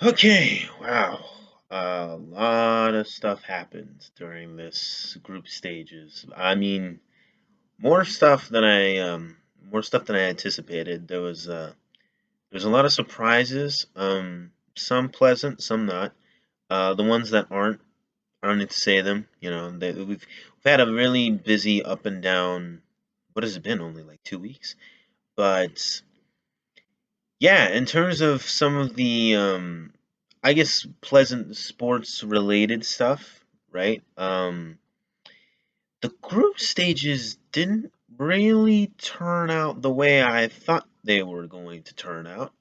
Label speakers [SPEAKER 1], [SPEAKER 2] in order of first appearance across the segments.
[SPEAKER 1] Okay, wow. A lot of stuff happened during this group stages. I mean, more stuff than I anticipated. There's a lot of surprises. Some pleasant, some not. The ones that aren't, I don't need to say them. We've had a really busy up and down. What has it been? Only like 2 weeks, but yeah, in terms of some of the, I guess, pleasant sports related stuff, right? The group stages didn't really turn out the way I thought they were going to turn out.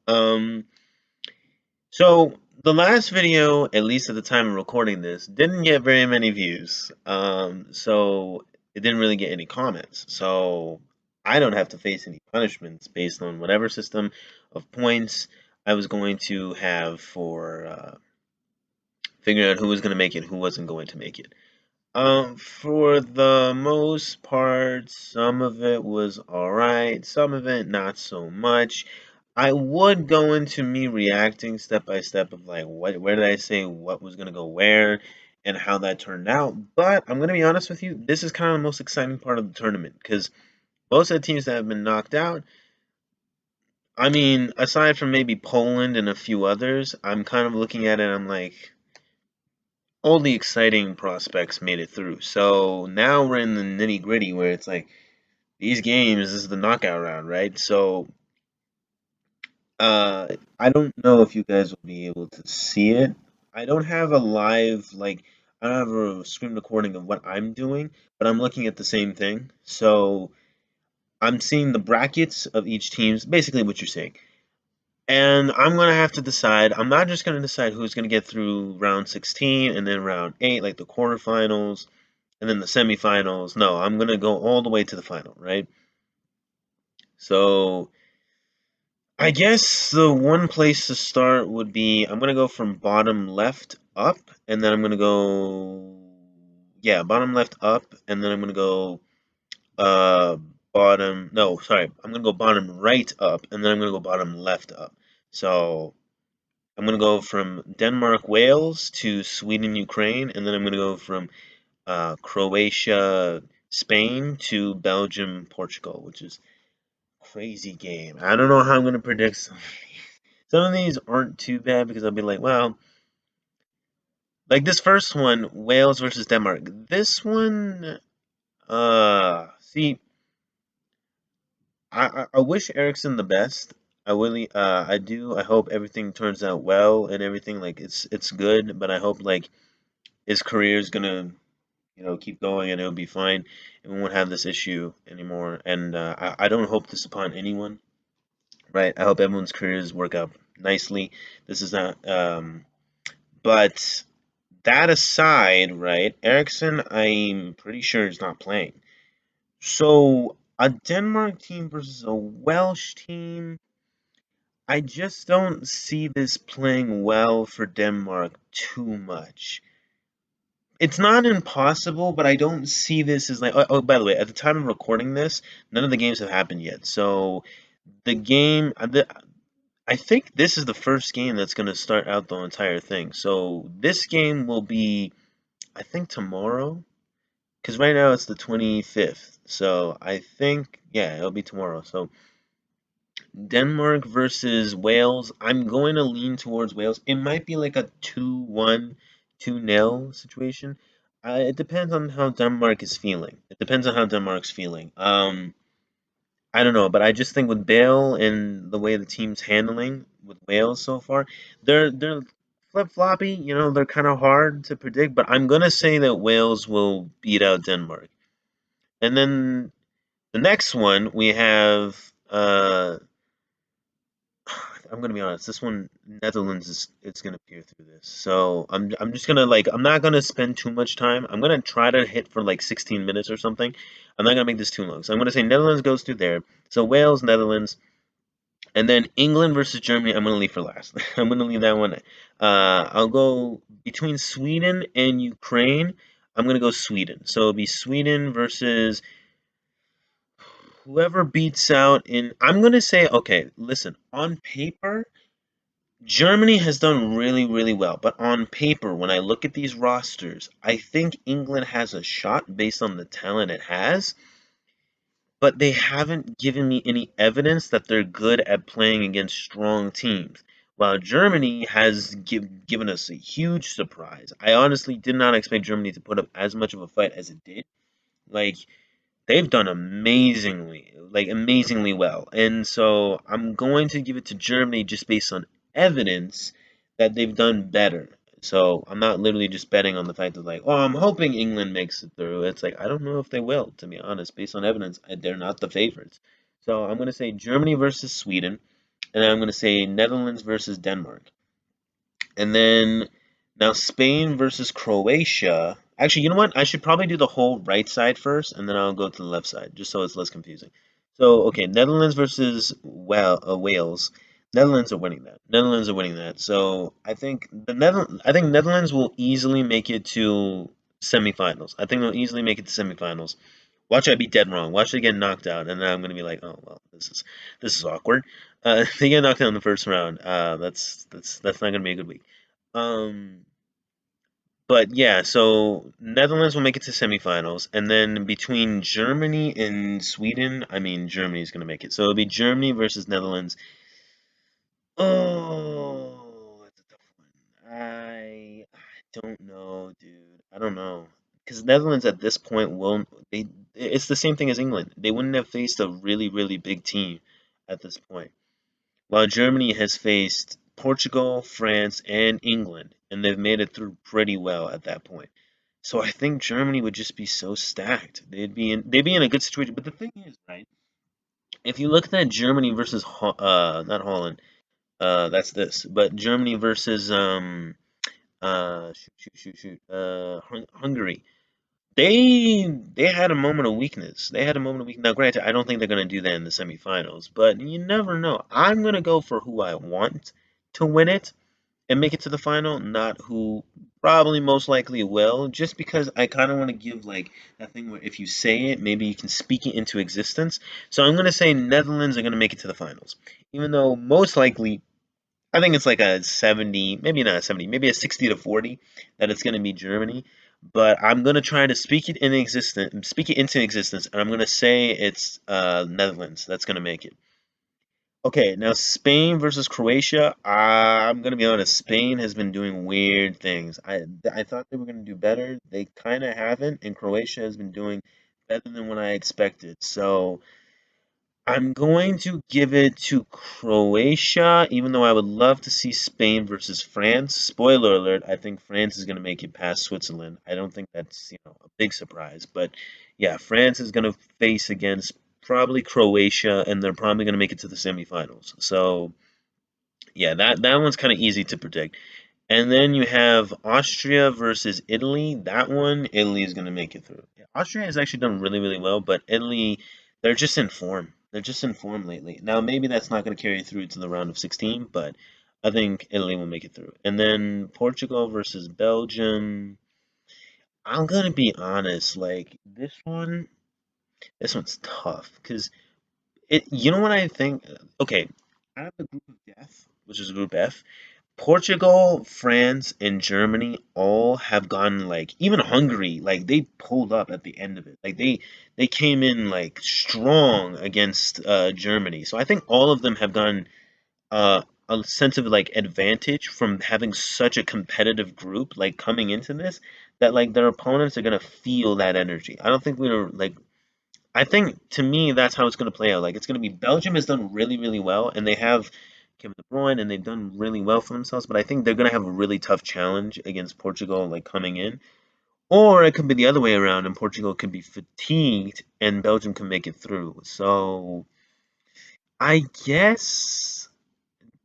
[SPEAKER 1] So the last video, at least at the time of recording this, didn't get very many views. So it didn't really get any comments. So I don't have to face any punishments based on whatever system of points I was going to have for figuring out who was going to make it, who wasn't going to make it. For the most part, some of it was alright, some of it not so much. I would go into me reacting step by step of like where did I say what was gonna go where and how that turned out. But I'm gonna be honest with you, this is kind of the most exciting part of the tournament because most of the teams that have been knocked out, I mean, aside from maybe Poland and a few others, I'm kind of looking at it, I'm like, all the exciting prospects made it through. So now we're in the nitty gritty where it's like these games, this is the knockout round, right? So I don't know if you guys will be able to see it. I don't have a live I don't have a screen recording of what I'm doing, but I'm looking at the same thing. So I'm seeing the brackets of each team's basically what you're saying. And I'm gonna have to decide. I'm not just gonna decide who's gonna get through round 16 and then round 8, like the quarterfinals, and then the semifinals. No, I'm gonna go all the way to the final, right? So I guess the one place to start would be I'm gonna go from bottom left up, and then I'm gonna go yeah, bottom left up, and then I'm gonna go uh bottom no, sorry, I'm gonna go bottom right up, and then I'm gonna go bottom left up. So I'm gonna go from Denmark, Wales to Sweden, Ukraine, and then I'm gonna go from Croatia, Spain to Belgium, Portugal, which is crazy game. I don't know how I'm gonna predict some. Some of these aren't too bad because I'll be like, well, like this first one, Wales versus Denmark. This one, see, I wish Ericsson the best. I really, I do. I hope everything turns out well and everything. Like it's good, but I hope like his career is gonna keep going and it'll be fine and we won't have this issue anymore. And I don't hope this upon anyone, right? I hope everyone's careers work out nicely. This is not, but that aside, right? Ericsson, I'm pretty sure is not playing. So a Denmark team versus a Welsh team, I just don't see this playing well for Denmark too much. It's not impossible, but I don't see this as like. Oh, by the way, at the time of recording this, none of the games have happened yet. So the game, I think this is the first game that's going to start out the entire thing. So this game will be, I think, tomorrow, because right now it's the 25th. So I think, yeah, it'll be tomorrow. So Denmark versus Wales. I'm going to lean towards Wales. It might be like a 2-1, 2-0 situation. It depends on how Denmark is feeling. It depends on how Denmark's feeling. I don't know, but I just think with Bale and the way the team's handling with Wales so far, they're flip floppy. They're kind of hard to predict. But I'm gonna say that Wales will beat out Denmark. And then the next one we have I'm gonna be honest. This one, Netherlands is it's gonna peer through this. So I'm just gonna I'm not gonna spend too much time. I'm gonna try to hit for like 16 minutes or something. I'm not gonna make this too long. So I'm gonna say Netherlands goes through there. So Wales, Netherlands, and then England versus Germany. I'm gonna leave for last. I'm gonna leave that one. I'll go between Sweden and Ukraine. I'm gonna go Sweden. So it'll be Sweden versus whoever beats out in. I'm gonna say okay. Listen, on paper. Germany has done really, really well, but on paper, when I look at these rosters, I think England has a shot based on the talent it has, but they haven't given me any evidence that they're good at playing against strong teams. While Germany has given us a huge surprise. I honestly did not expect Germany to put up as much of a fight as it did. Like, they've done amazingly, like amazingly well. And so I'm going to give it to Germany just based on evidence that they've done better. So I'm not literally just betting on the fact of like, oh, I'm hoping England makes it through. It's like I don't know if they will, to be honest. Based on evidence, they're not the favorites. So I'm going to say Germany versus Sweden, and then I'm going to say Netherlands versus Denmark. And then now Spain versus Croatia. Actually, you know what? I should probably do the whole right side first, and then I'll go to the left side, just so it's less confusing. So, okay, Netherlands versus Wales. Netherlands are winning that. Netherlands are winning that. So I think Netherlands will easily make it to semifinals. I think they'll easily make it to semifinals. Watch I be dead wrong. Watch they get knocked out, and then I'm gonna be like, oh well, this is awkward. They get knocked out in the first round. That's not gonna be a good week. Um, but yeah, so Netherlands will make it to semifinals, and then between Germany and Sweden, I mean Germany's gonna make it. So it'll be Germany versus Netherlands. Oh, that's a tough one. I don't know, dude. I don't know. Because Netherlands at this point won't they it's the same thing as England. They wouldn't have faced a really, really big team at this point. While Germany has faced Portugal, France, and England, and they've made it through pretty well at that point. So I think Germany would just be so stacked. They'd be in a good situation. But the thing is, right? If you look at that Germany versus not Holland, that's this. But Germany versus Hungary. They had a moment of weakness. They had a moment of weakness. Now, granted, I don't think they're gonna do that in the semifinals, but you never know. I'm gonna go for who I want to win it and make it to the final, not who probably most likely will, just because I kind of want to give like that thing where if you say it, maybe you can speak it into existence. So I'm gonna say Netherlands are gonna make it to the finals, even though most likely I think it's like a 70, maybe not a 70, maybe a 60 to 40 that it's going to be Germany. But I'm going to try to speak it into existence, and I'm going to say it's Netherlands that's going to make it. Okay, now Spain versus Croatia. I'm going to be honest, Spain has been doing weird things. I thought they were going to do better. They kind of haven't, and Croatia has been doing better than what I expected. So I'm going to give it to Croatia, even though I would love to see Spain versus France. Spoiler alert, I think France is going to make it past Switzerland. I don't think that's, a big surprise, but yeah, France is going to face against probably Croatia and they're probably going to make it to the semifinals. So, yeah, that one's kind of easy to predict. And then you have Austria versus Italy. That one, Italy is going to make it through. Yeah, Austria has actually done really, really well, but Italy, they're just in form. They're just in form lately. Now, maybe that's not going to carry through to the round of 16, but I think Italy will make it through. And then Portugal versus Belgium. I'm going to be honest, like this one's tough because you know what I think? Okay, out of the group of death, which is Group F, Portugal, France, and Germany all have gone like even Hungary, like they pulled up at the end of it. Like they came in like strong against Germany. So I think all of them have gone a sense of like advantage from having such a competitive group like coming into this that like their opponents are gonna feel that energy. I don't think we were like I think to me that's how it's going to play out. Like it's going to be Belgium has done really really well, and they have Kevin De Bruyne, and they've done really well for themselves. But I think they're going to have a really tough challenge against Portugal, like coming in. Or it could be the other way around, and Portugal could be fatigued, and Belgium can make it through. So I guess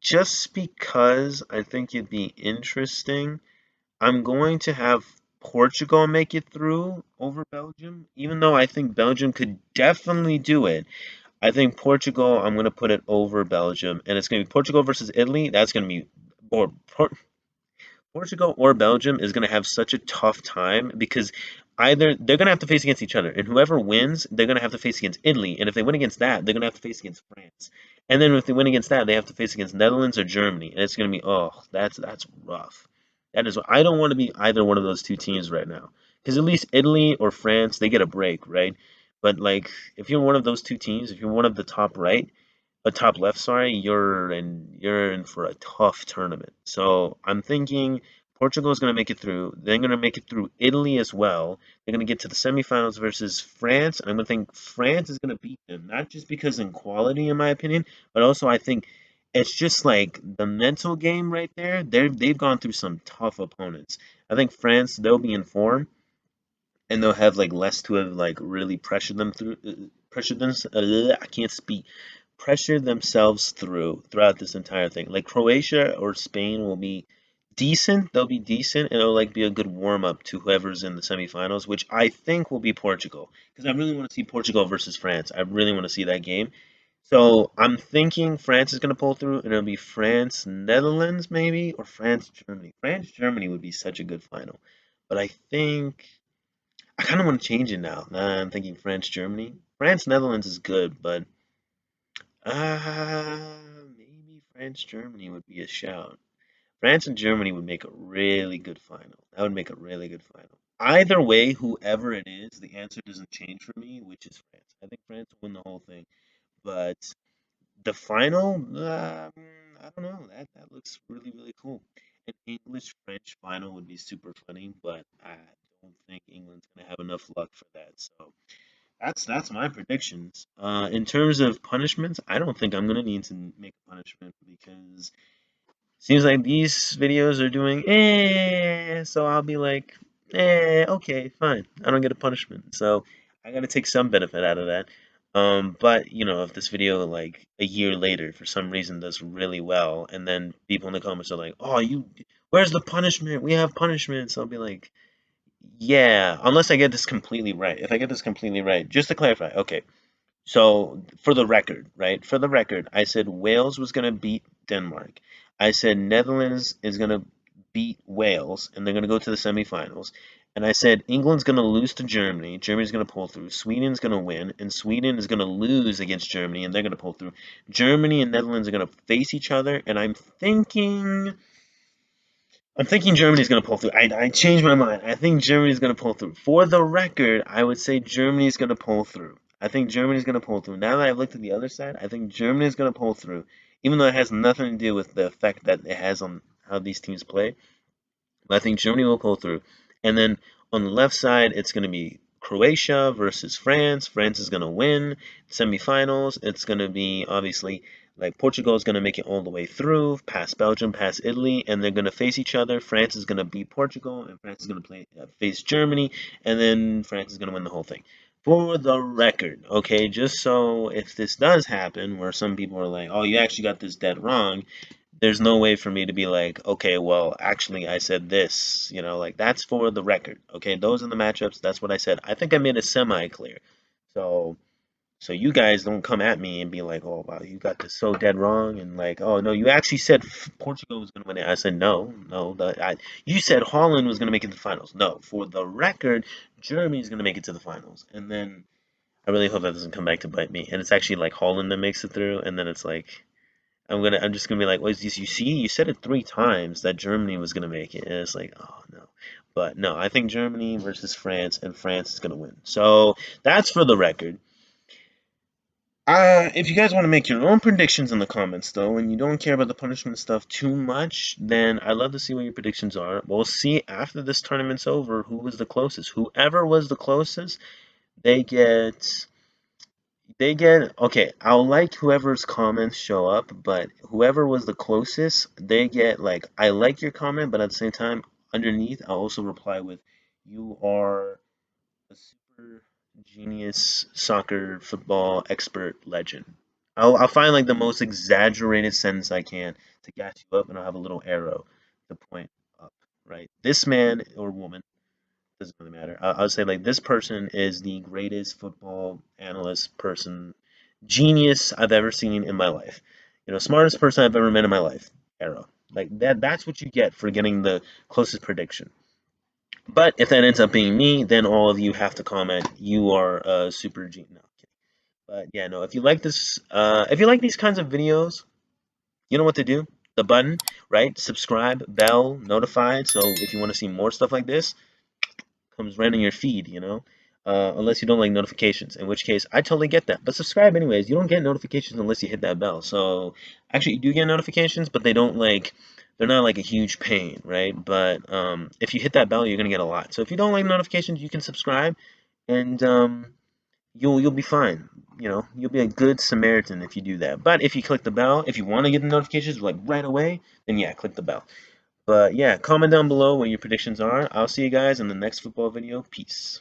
[SPEAKER 1] just because I think it'd be interesting, I'm going to have Portugal make it through over Belgium, even though I think Belgium could definitely do it. I think Portugal, I'm going to put it over Belgium, and it's going to be Portugal versus Italy. That's going to be, or Portugal or Belgium is going to have such a tough time because either they're gonna have to face against each other, and whoever wins, they're gonna have to face against Italy, and if they win against that, they're gonna have to face against France, and then if they win against that, they have to face against Netherlands or Germany, and it's gonna be that's rough. That is I don't want to be either one of those two teams right now, because at least Italy or France they get a break, right? But like if you're one of those two teams, if you're one of the top right, top left, sorry, you're in for a tough tournament. So I'm thinking Portugal is going to make it through. They're going to make it through Italy as well. They're going to get to the semifinals versus France, and I'm going to think France is going to beat them, not just because in quality, in my opinion, but also I think it's just like the mental game right there. They've gone through some tough opponents. I think France they'll be in form and they'll have like less to have like really pressured them through pressure them I can't speak pressure themselves throughout this entire thing. Like Croatia or Spain will be decent, they'll be decent, and it'll like be a good warm up to whoever's in the semifinals, which I think will be Portugal. Because I really want to see Portugal versus France. I really want to see that game. So I'm thinking France is gonna pull through, and it'll be France Netherlands maybe, or France Germany. France Germany would be such a good final. But I think I kind of want to change it now. Now I'm thinking France, Germany. France, Netherlands is good, but maybe France, Germany would be a shout. France and Germany would make a really good final. That would make a really good final. Either way, whoever it is, the answer doesn't change for me, which is France. I think France will win the whole thing. But the final, I don't know. That looks really, really cool. An English French final would be super funny, but I don't think England's gonna have enough luck for that. So that's my predictions. In terms of punishments, I don't think I'm gonna need to make a punishment because seems like these videos are doing so I'll be like, okay, fine. I don't get a punishment. So I gotta take some benefit out of that. But if this video like a year later for some reason does really well, and then people in the comments are like, oh, where's the punishment? We have punishments. I'll be like, yeah, unless I get this completely right. If I get this completely right, just to clarify, okay. So for the record, right? For the record, I said Wales was going to beat Denmark. I said Netherlands is going to beat Wales and they're going to go to the semifinals. And I said England's going to lose to Germany. Germany's going to pull through. Sweden's going to win. And Sweden is going to lose against Germany and they're going to pull through. Germany and Netherlands are going to face each other. And I'm thinking Germany's going to pull through. I changed my mind. I think Germany's going to pull through. For the record, I would say Germany's going to pull through. I think Germany's going to pull through. Now that I've looked at the other side, I think Germany's going to pull through. Even though it has nothing to do with the effect that it has on how these teams play. But I think Germany will pull through. And then on the left side, it's going to be Croatia versus France. France is going to win semifinals. It's going to be obviously like Portugal is going to make it all the way through, past Belgium, past Italy, and they're going to face each other. France is going to beat Portugal, and France is going to face Germany, and then France is going to win the whole thing. For the record, okay, just so if this does happen, where some people are like, "Oh, you actually got this dead wrong," there's no way for me to be like, okay, well, actually, I said this, like that's for the record. Okay, those are the matchups. That's what I said. I think I made it semi-clear. So, so you guys don't come at me and be like, oh, wow, you got this so dead wrong, and like, oh no, you actually said Portugal was going to win it. I said no, no. You said Holland was going to make it to the finals. No, for the record, Germany is going to make it to the finals, and then I really hope that doesn't come back to bite me. And it's actually like Holland that makes it through, and then it's like I'm just gonna be like, well, you see, you said it 3 times that Germany was gonna make it, and it's like, oh no. But no, I think Germany versus France, and France is gonna win. So that's for the record. If you guys want to make your own predictions in the comments, though, and you don't care about the punishment stuff too much, then I'd love to see what your predictions are. We'll see after this tournament's over who was the closest. Whoever was the closest, they get okay, I'll like whoever's comments show up, but whoever was the closest, they get like I like your comment, but at the same time, underneath I'll also reply with you are a super genius soccer football expert legend. I'll find like the most exaggerated sentence I can to gas you up, and I'll have a little arrow to point up, right? This man or woman doesn't really matter. I would say like this person is the greatest football analyst person, genius I've ever seen in my life. Smartest person I've ever met in my life. Arrow. Like that. That's what you get for getting the closest prediction. But if that ends up being me, then all of you have to comment, "You are a super genius." No, kidding. But yeah, no. If you like this, if you like these kinds of videos, you know what to do. The button, right? Subscribe, bell, notified. So if you want to see more stuff like this, comes right in your feed, you know? Unless you don't like notifications, in which case I totally get that. But subscribe anyways. You don't get notifications unless you hit that bell. So actually, you do get notifications, but they don't like they're not like a huge pain, right? But if you hit that bell, you're gonna get a lot. So if you don't like notifications, you can subscribe, and you'll be fine. You know, you'll be a good Samaritan if you do that. But if you click the bell, if you want to get the notifications like right away, then yeah, click the bell. But yeah, comment down below what your predictions are. I'll see you guys in the next football video. Peace.